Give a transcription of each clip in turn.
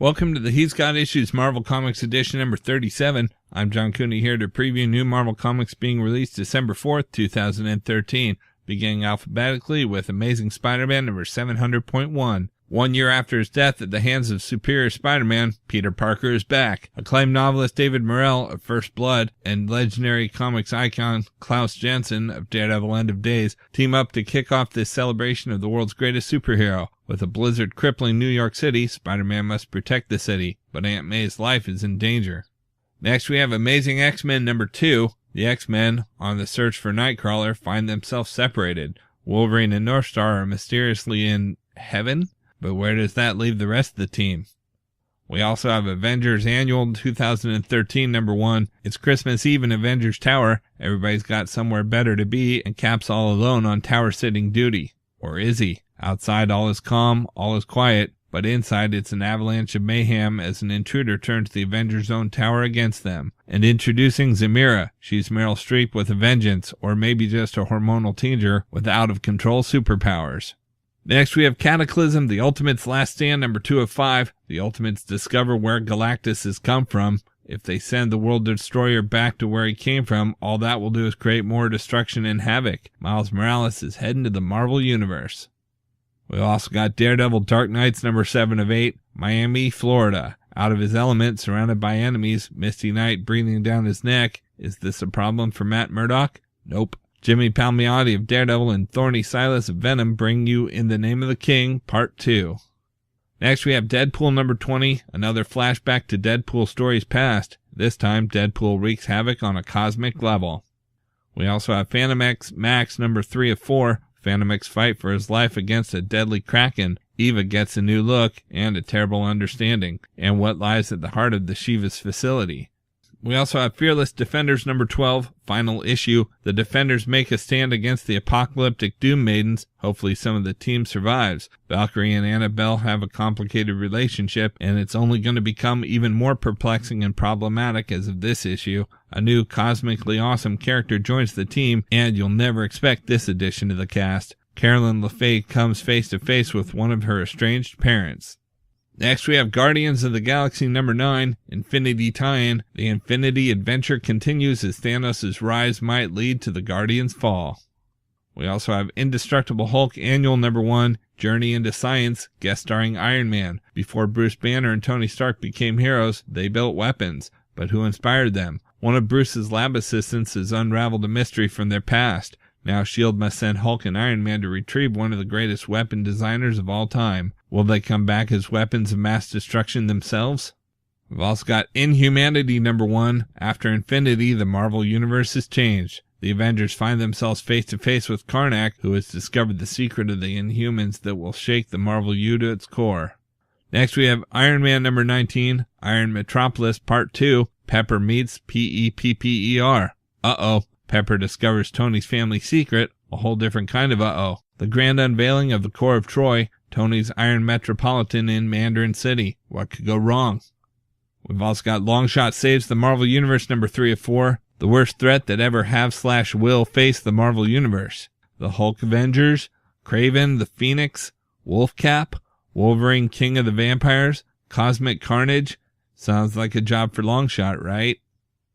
Welcome to the He's Got Issues Marvel Comics edition number 37. I'm John Cooney here to preview new Marvel Comics being released December 4th, 2013, beginning alphabetically with Amazing Spider-Man number 700.1. 1 year after his death at the hands of Superior Spider-Man, Peter Parker is back. Acclaimed novelist David Morrell of First Blood and legendary comics icon Klaus Janson of Daredevil End of Days team up to kick off this celebration of the world's greatest superhero. With a blizzard crippling New York City, Spider-Man must protect the city, but Aunt May's life is in danger. Next we have Amazing X-Men number 2. The X-Men, on the search for Nightcrawler, find themselves separated. Wolverine and Northstar are mysteriously in heaven? But where does that leave the rest of the team? We also have Avengers Annual 2013 number 1. It's Christmas Eve in Avengers Tower. Everybody's got somewhere better to be, and Cap's all alone on tower sitting duty. Or is he? Outside all is calm, all is quiet, but inside it's an avalanche of mayhem as an intruder turns the Avengers' own tower against them. And introducing Zamira. She's Meryl Streep with a vengeance, or maybe just a hormonal teenager with out-of-control superpowers. Next we have Cataclysm, the Ultimates' Last Stand, number 2 of 5. The Ultimates discover where Galactus has come from. If they send the World Destroyer back to where he came from, all that will do is create more destruction and havoc. Miles Morales is heading to the Marvel Universe. We also got Daredevil Dark Knights number 7 of 8, Miami, Florida. Out of his element, surrounded by enemies, Misty Knight breathing down his neck. Is this a problem for Matt Murdock? Nope. Jimmy Palmiotti of Daredevil and Thorny Silas of Venom bring you In the Name of the King, Part 2. Next we have Deadpool number 20, another flashback to Deadpool stories past. This time, Deadpool wreaks havoc on a cosmic level. We also have Fantomex MAX number 3 of 4. Fantomex fight for his life against a deadly kraken. Eva gets a new look and a terrible understanding, and what lies at the heart of the Shiva's facility. We also have Fearless Defenders number 12, final issue. The Defenders make a stand against the apocalyptic Doom Maidens. Hopefully some of the team survives. Valkyrie and Annabelle have a complicated relationship, and it's only going to become even more perplexing and problematic as of this issue. A new cosmically awesome character joins the team, and you'll never expect this addition to the cast. Carolyn LeFay comes face to face with one of her estranged parents. Next we have Guardians of the Galaxy number 9, Infinity Tie-In. The Infinity adventure continues as Thanos' rise might lead to the Guardians' fall. We also have Indestructible Hulk Annual number 1, Journey into Science, guest starring Iron Man. Before Bruce Banner and Tony Stark became heroes, they built weapons. But who inspired them? One of Bruce's lab assistants has unraveled a mystery from their past. Now S.H.I.E.L.D. must send Hulk and Iron Man to retrieve one of the greatest weapon designers of all time. Will they come back as weapons of mass destruction themselves? We've also got Inhumanity number 1. After Infinity, the Marvel Universe has changed. The Avengers find themselves face to face with Karnak, who has discovered the secret of the Inhumans that will shake the Marvel U to its core. Next we have Iron Man number 19, Iron Metropolis Part 2, Pepper meets P-E-P-P-E-R. Uh-oh. Pepper discovers Tony's family secret, a whole different kind of uh-oh. The grand unveiling of the core of Troy, Tony's Iron Metropolitan in Mandarin City. What could go wrong? We've also got Longshot saves the Marvel Universe number 3 of 4, the worst threat that ever have/will face the Marvel Universe. The Hulk Avengers, Kraven the Phoenix, Wolfcap, Wolverine King of the Vampires, Cosmic Carnage. Sounds like a job for Longshot, right?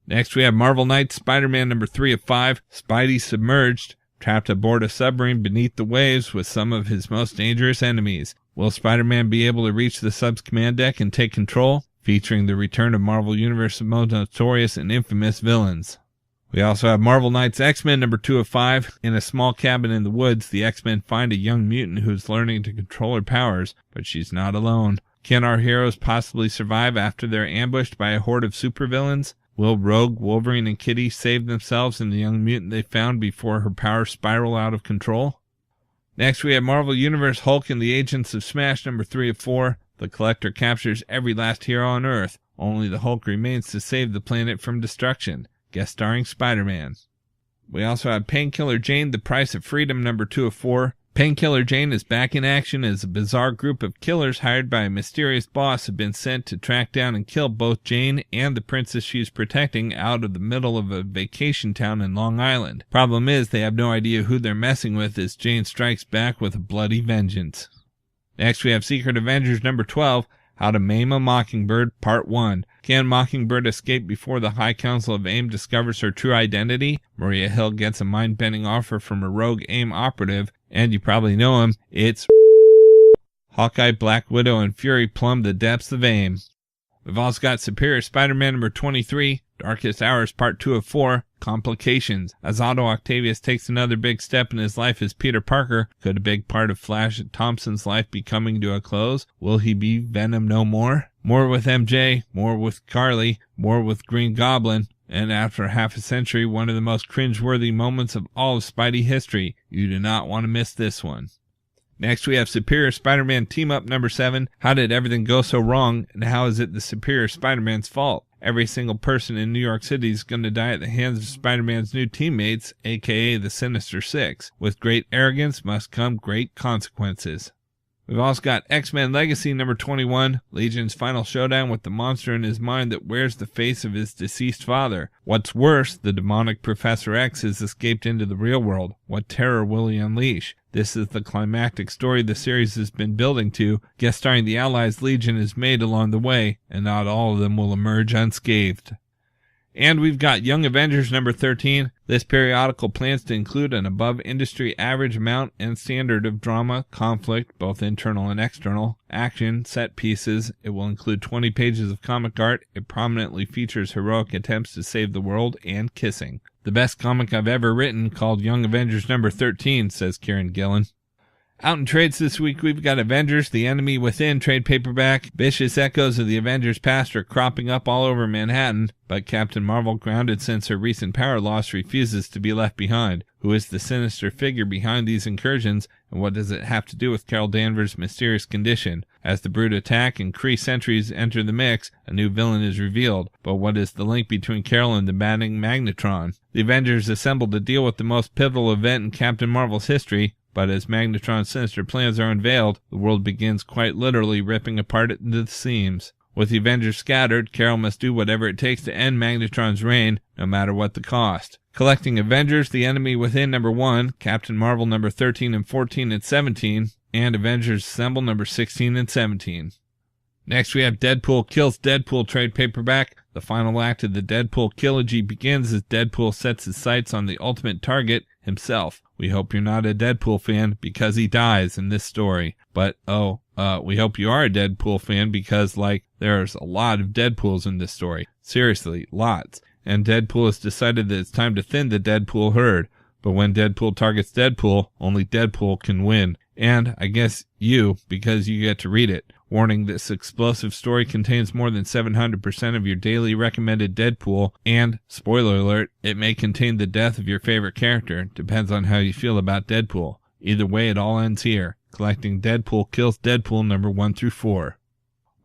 Next we have Marvel Knights Spider-Man number 3 of 5, Spidey Submerged, trapped aboard a submarine beneath the waves with some of his most dangerous enemies. Will Spider-Man be able to reach the sub's command deck and take control? Featuring the return of Marvel Universe's most notorious and infamous villains. We also have Marvel Knights X-Men number 2 of 5. In a small cabin in the woods, the X-Men find a young mutant who's learning to control her powers, but she's not alone. Can our heroes possibly survive after they're ambushed by a horde of supervillains? Will Rogue, Wolverine, and Kitty save themselves and the young mutant they found before her powers spiral out of control? Next we have Marvel Universe Hulk and the Agents of S.M.A.S.H number 3 of 4. The Collector captures every last hero on Earth. Only the Hulk remains to save the planet from destruction. Guest starring Spider-Man. We also have Painkiller Jane, The Price of Freedom number 2 of 4. Painkiller Jane is back in action as a bizarre group of killers hired by a mysterious boss have been sent to track down and kill both Jane and the princess she's protecting out of the middle of a vacation town in Long Island. Problem is, they have no idea who they're messing with as Jane strikes back with a bloody vengeance. Next we have Secret Avengers number 12, How to Maim a Mockingbird, Part 1. Can Mockingbird escape before the High Council of AIM discovers her true identity? Maria Hill gets a mind-bending offer from a rogue AIM operative, and you probably know him, it's Hawkeye, Black Widow, and Fury plumb the depths of AIM. We've also got Superior Spider-Man number 23, Darkest Hours, Part 2 of 4, Complications. As Otto Octavius takes another big step in his life as Peter Parker, could a big part of Flash Thompson's life be coming to a close? Will he be Venom no more? More with MJ, more with Carly, more with Green Goblin, and after half a century, one of the most cringe-worthy moments of all of Spidey history. You do not want to miss this one. Next, we have Superior Spider-Man Team-Up number 7, How Did Everything Go So Wrong, and How Is It the Superior Spider-Man's Fault? Every single person in New York City is going to die at the hands of Spider-Man's new teammates, aka the Sinister Six. With great arrogance must come great consequences. We've also got X-Men Legacy number 21, Legion's final showdown with the monster in his mind that wears the face of his deceased father. What's worse, the demonic Professor X has escaped into the real world. What terror will he unleash? This is the climactic story the series has been building to. Guest starring the Allies Legion is made along the way, and not all of them will emerge unscathed. And we've got Young Avengers number 13. This periodical plans to include an above industry average amount and standard of drama, conflict, both internal and external, action, set pieces. It will include 20 pages of comic art. It prominently features heroic attempts to save the world and kissing. The best comic I've ever written, called Young Avengers number 13, says Kieran Gillen. Out in trades this week, we've got Avengers, The Enemy Within trade paperback. Vicious echoes of the Avengers past are cropping up all over Manhattan, but Captain Marvel, grounded since her recent power loss, refuses to be left behind. Who is the sinister figure behind these incursions, and what does it have to do with Carol Danvers' mysterious condition? As the Brood attack and Kree sentries enter the mix, a new villain is revealed. But what is the link between Carol and the batting Magnetron? The Avengers assemble to deal with the most pivotal event in Captain Marvel's history, but as Magnetron's sinister plans are unveiled, the world begins quite literally ripping apart into the seams. With the Avengers scattered, Carol must do whatever it takes to end Magnetron's reign, no matter what the cost. Collecting Avengers, The Enemy Within number 1, Captain Marvel number 13 and 14 and 17, and Avengers Assemble number 16 and 17. Next, we have Deadpool Kills Deadpool trade paperback. The final act of the Deadpool trilogy begins as Deadpool sets his sights on the ultimate target, himself. We hope you're not a Deadpool fan because he dies in this story. But, we hope you are a Deadpool fan because, there's a lot of Deadpools in this story. Seriously, lots. And Deadpool has decided that it's time to thin the Deadpool herd. But when Deadpool targets Deadpool, only Deadpool can win. And, I guess, you, because you get to read it. Warning, this explosive story contains more than 700% of your daily recommended Deadpool, and, spoiler alert, it may contain the death of your favorite character. Depends on how you feel about Deadpool. Either way, it all ends here. Collecting Deadpool Kills Deadpool number 1 through 4.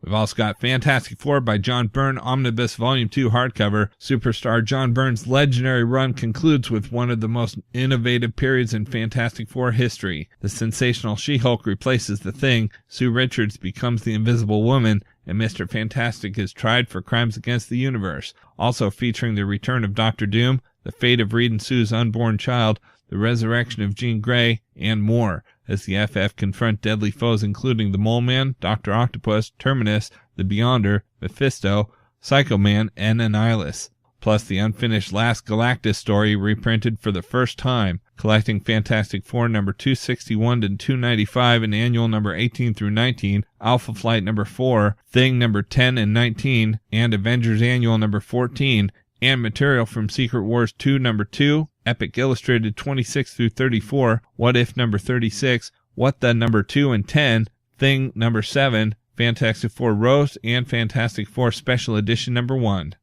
We've also got Fantastic Four by John Byrne, Omnibus Volume 2 hardcover. Superstar John Byrne's legendary run concludes with one of the most innovative periods in Fantastic Four history. The sensational She-Hulk replaces the Thing, Sue Richards becomes the Invisible Woman, and Mr. Fantastic is tried for crimes against the universe. Also featuring the return of Dr. Doom, the fate of Reed and Sue's unborn child, the resurrection of Jean Grey, and more, as the FF confront deadly foes including the Mole Man, Dr. Octopus, Terminus, the Beyonder, Mephisto, Psycho Man, and Annihilus. Plus the unfinished Last Galactus story reprinted for the first time. Collecting Fantastic Four number 261 to 295 and annual number 18 through 19, Alpha Flight number 4, Thing number 10 and 19, and Avengers Annual number 14, and material from Secret Wars 2 number 2, Epic Illustrated 26 through 34, What If number 36, What the number 2 and 10, Thing number 7, Fantastic Four Rose, and Fantastic Four Special Edition number 1.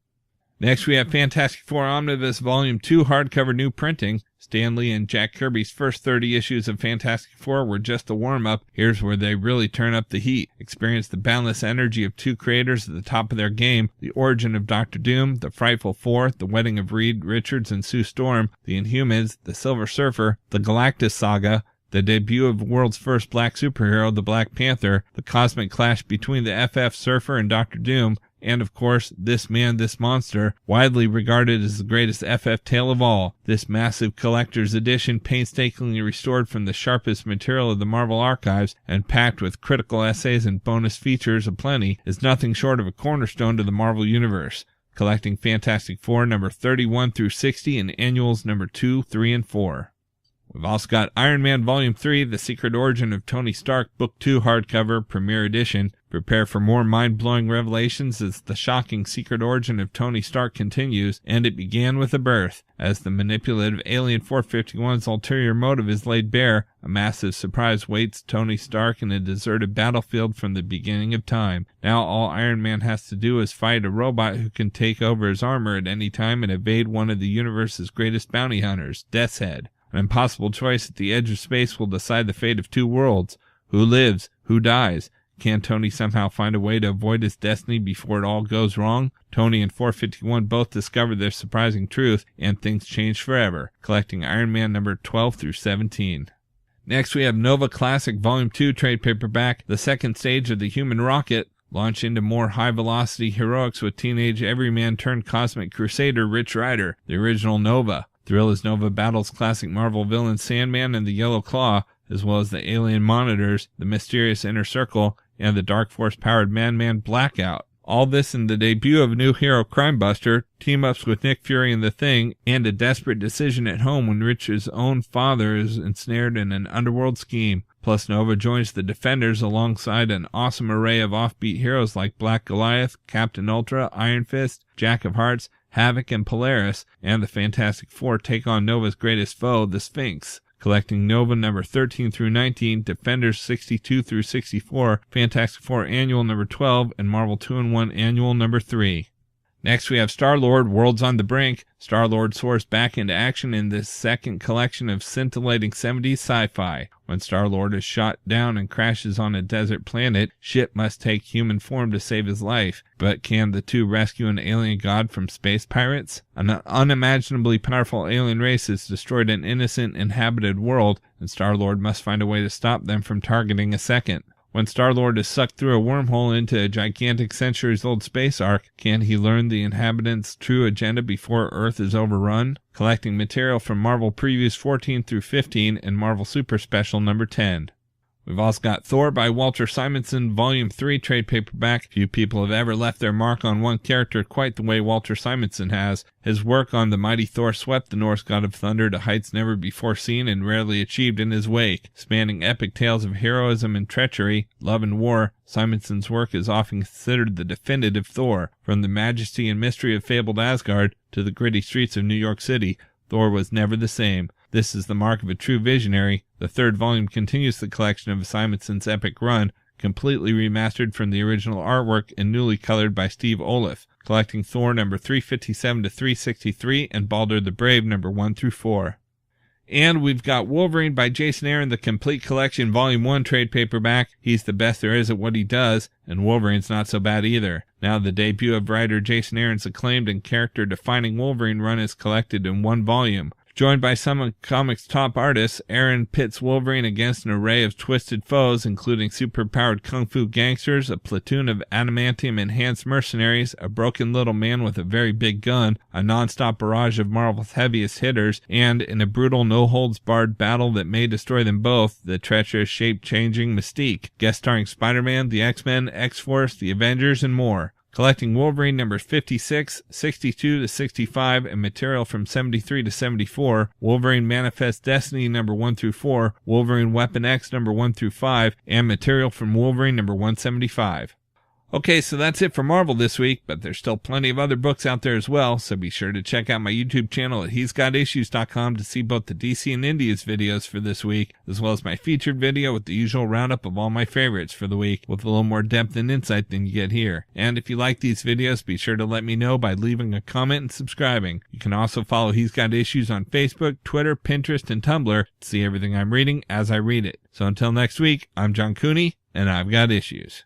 Next, we have Fantastic Four Omnibus Volume 2 hardcover new printing. Stan Lee and Jack Kirby's first 30 issues of Fantastic Four were just a warm-up. Here's where they really turn up the heat. Experience the boundless energy of two creators at the top of their game, the origin of Dr. Doom, the Frightful Four, the wedding of Reed Richards and Sue Storm, the Inhumans, the Silver Surfer, the Galactus Saga, the debut of the world's first black superhero, the Black Panther, the cosmic clash between the FF Surfer and Dr. Doom, and of course, This Man, This Monster, widely regarded as the greatest FF tale of all. This massive collector's edition, painstakingly restored from the sharpest material of the Marvel archives and packed with critical essays and bonus features aplenty, is nothing short of a cornerstone to the Marvel Universe, collecting Fantastic Four number 31 through 60 and annuals number 2, 3, and 4. We've also got Iron Man Volume 3, The Secret Origin of Tony Stark, Book 2 hardcover, Premiere Edition. Prepare for more mind-blowing revelations as the shocking secret origin of Tony Stark continues, and it began with a birth. As the manipulative alien 451's ulterior motive is laid bare, a massive surprise waits Tony Stark in a deserted battlefield from the beginning of time. Now all Iron Man has to do is fight a robot who can take over his armor at any time and evade one of the universe's greatest bounty hunters, Death's Head. An impossible choice at the edge of space will decide the fate of two worlds. Who lives? Who dies? Can Tony somehow find a way to avoid his destiny before it all goes wrong? Tony and 451 both discover their surprising truth, and things change forever, collecting Iron Man number 12 through 17. Next we have Nova Classic Volume 2 trade paperback, the second stage of the Human Rocket. Launch into more high-velocity heroics with teenage everyman turned cosmic crusader Rich Rider, the original Nova. Thrill as Nova battles classic Marvel villains Sandman and the Yellow Claw, as well as the alien monitors, the mysterious Inner Circle, and the Dark Force-powered Man-Man Blackout. All this in the debut of a new hero, Crimebuster, team-ups with Nick Fury and The Thing, and a desperate decision at home when Rich's own father is ensnared in an underworld scheme. Plus, Nova joins the Defenders alongside an awesome array of offbeat heroes like Black Goliath, Captain Ultra, Iron Fist, Jack of Hearts, Havoc, and Polaris, and the Fantastic Four take on Nova's greatest foe, the Sphinx. Collecting Nova number 13 through 19, Defenders 62 through 64, Fantastic Four Annual number 12, and Marvel 2-in-1 Annual number 3. Next we have Star-Lord, Worlds on the Brink. Star-Lord soars back into action in this second collection of scintillating 70s sci-fi. When Star-Lord is shot down and crashes on a desert planet, Ship must take human form to save his life. But can the two rescue an alien god from space pirates? An unimaginably powerful alien race has destroyed an innocent inhabited world, and Star-Lord must find a way to stop them from targeting a second. When Star-Lord is sucked through a wormhole into a gigantic centuries-old space ark, can he learn the inhabitants' true agenda before Earth is overrun? Collecting material from Marvel Previews 14 through 15 and Marvel Super Special number 10. We've also got Thor by Walter Simonson, Volume 3 trade paperback. Few people have ever left their mark on one character quite the way Walter Simonson has. His work on the mighty Thor swept the Norse god of thunder to heights never before seen and rarely achieved in his wake. Spanning epic tales of heroism and treachery, love and war, Simonson's work is often considered the definitive Thor. From the majesty and mystery of fabled Asgard to the gritty streets of New York City, Thor was never the same. This is the mark of a true visionary. The third volume continues the collection of Simonson's epic run, completely remastered from the original artwork and newly colored by Steve Oliff, collecting Thor number 357 to 363 and Baldur the Brave number 1 through 4. And we've got Wolverine by Jason Aaron, the complete collection, Volume 1 trade paperback. He's the best there is at what he does, and Wolverine's not so bad either. Now the debut of writer Jason Aaron's acclaimed and character-defining Wolverine run is collected in one volume. Joined by some of comics' top artists, Aaron pits Wolverine against an array of twisted foes, including superpowered kung fu gangsters, a platoon of adamantium-enhanced mercenaries, a broken little man with a very big gun, a non-stop barrage of Marvel's heaviest hitters, and, in a brutal no-holds-barred battle that may destroy them both, the treacherous shape-changing Mystique, guest starring Spider-Man, the X-Men, X-Force, the Avengers, and more. Collecting Wolverine numbers 56, 62 to 65, and material from 73 to 74, Wolverine Manifest Destiny number 1 through 4, Wolverine Weapon X number 1 through 5, and material from Wolverine number 175. Okay, so that's it for Marvel this week, but there's still plenty of other books out there as well, so be sure to check out my YouTube channel at he'sgotissues.com to see both the DC and Indies videos for this week, as well as my featured video with the usual roundup of all my favorites for the week, with a little more depth and insight than you get here. And if you like these videos, be sure to let me know by leaving a comment and subscribing. You can also follow He's Got Issues on Facebook, Twitter, Pinterest, and Tumblr to see everything I'm reading as I read it. So until next week, I'm John Cooney, and I've got issues.